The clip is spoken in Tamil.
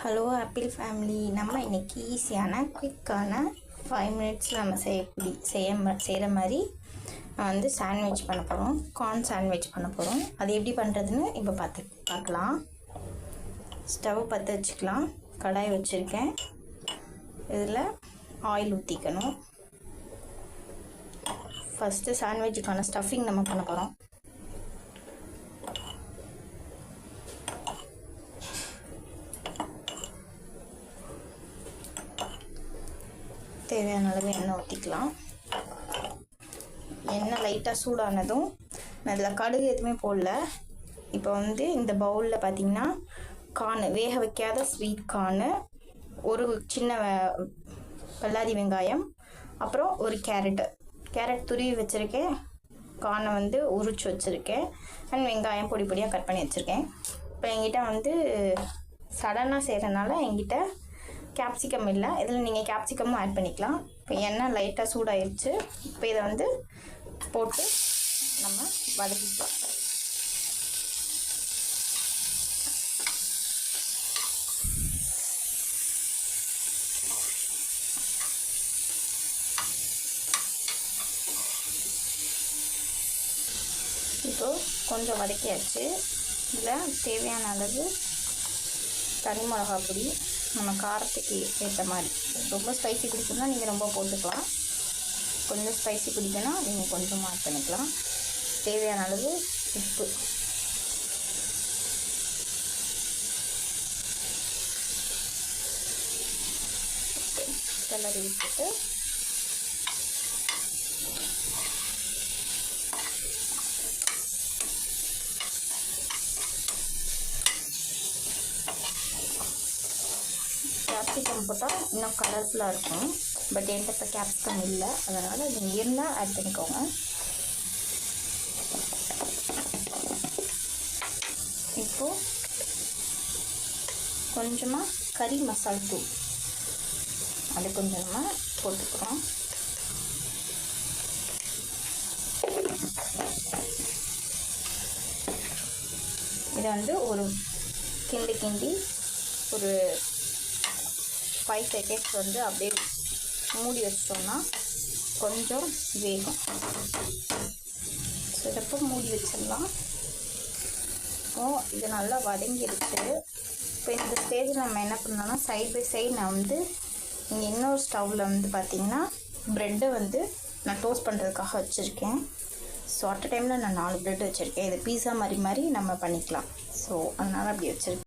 ஹலோ ஆப்பிள் ஃபேமிலி, நம்ம இன்றைக்கி ஈஸியான குயிக்கான 5 மினிட்ஸில் நம்ம செய்கிற மாதிரி வந்து சாண்ட்விச் பண்ண போகிறோம். கார்ன் சாண்ட்விச் பண்ண போகிறோம். அது எப்படி பண்ணுறதுன்னு இப்போ பார்க்கலாம். ஸ்டவ் பற்ற வச்சுக்கலாம். கடாய் வச்சுருக்கேன். இதில் ஆயில் ஊற்றிக்கணும். ஃபஸ்ட்டு சாண்ட்விச்சுக்கான ஸ்டஃபிங் நம்ம பண்ண போகிறோம். தேவையான அளவு எண்ணெய் ஊற்றிக்கலாம். எண்ணெய் லைட்டாக சூடானதும் அதில் கடுகு எதுவுமே போடல. இப்போ வந்து இந்த பவுலில் பார்த்திங்கன்னா கார்னு, வேக வைக்காத ஸ்வீட் கார்னு, ஒரு சின்ன பல்லாரி வெங்காயம், அப்புறம் ஒரு கேரட் துருவி வச்சுருக்கேன். கார்னை வந்து உரிச்சு வச்சுருக்கேன். அண்ட் வெங்காயம் பொடி பொடியாக கட் பண்ணி வச்சுருக்கேன். இப்போ என்கிட்ட வந்து சடனாக செய்கிறனால என்கிட்ட கேப்சிகம் இல்லை. இதில் நீங்கள் கேப்சிகமும் ஆட் பண்ணிக்கலாம். இப்போ எண்ணெய் லைட்டாக சூடாகிடுச்சு. இப்போ இதை வந்து போட்டு நம்ம வதக்கிக்கலாம். இப்போது கொஞ்சம் வதக்கியாச்சு. இதில் தேவையான அளவு தனி மிளகாய் பொடி, நம்ம காரத்துக்கு ஏற்ற மாதிரி. ரொம்ப ஸ்பைசி பிடிக்கும்னா நீங்கள் ரொம்ப போட்டுக்கலாம். கொஞ்சம் ஸ்பைசி பிடிக்குன்னா நீங்கள் கொஞ்சம் ஆட் பண்ணிக்கலாம். தேவையான அளவு உப்பு, கிளறி விட்டுட்டு கேப்சிகம் போட்டால் இன்னும் கலர்ஃபுல்லாக இருக்கும். பட் என்கிட்ட இப்போ கேப்சிகம் இல்லை, அதனால் நீங்கள் இருந்தால் ஆட் பண்ணிக்கோங்க. இப்போது கொஞ்சமாக கறி மசால் தூள் அது கொஞ்சம் நம்ம போட்டுக்கிறோம். இதை வந்து ஒரு கிண்டி ஒரு 5 செகண்ட்ஸ் வந்து அப்படியே மூடி வச்சிட்டோம்னா கொஞ்சம் வேகும். சிறப்பு மூடி வச்சிடலாம். இது நல்லா வதங்கிடுச்சு. இப்போ இந்த ஸ்டேஜில் நம்ம என்ன பண்ணோம்னா சைட் பை சைடு நான் வந்து இங்கே இன்னொரு ஸ்டவ்வில் வந்து பார்த்திங்கன்னா ப்ரெட்டை வந்து நான் டோஸ்ட் பண்ணுறதுக்காக வச்சுருக்கேன். ஸோ அட் டைமில் நான் 4 ப்ரெட் வச்சுருக்கேன். இது பீஸா மாதிரி நம்ம பண்ணிக்கலாம். ஸோ அதனால் அப்படி வச்சுருக்கேன்.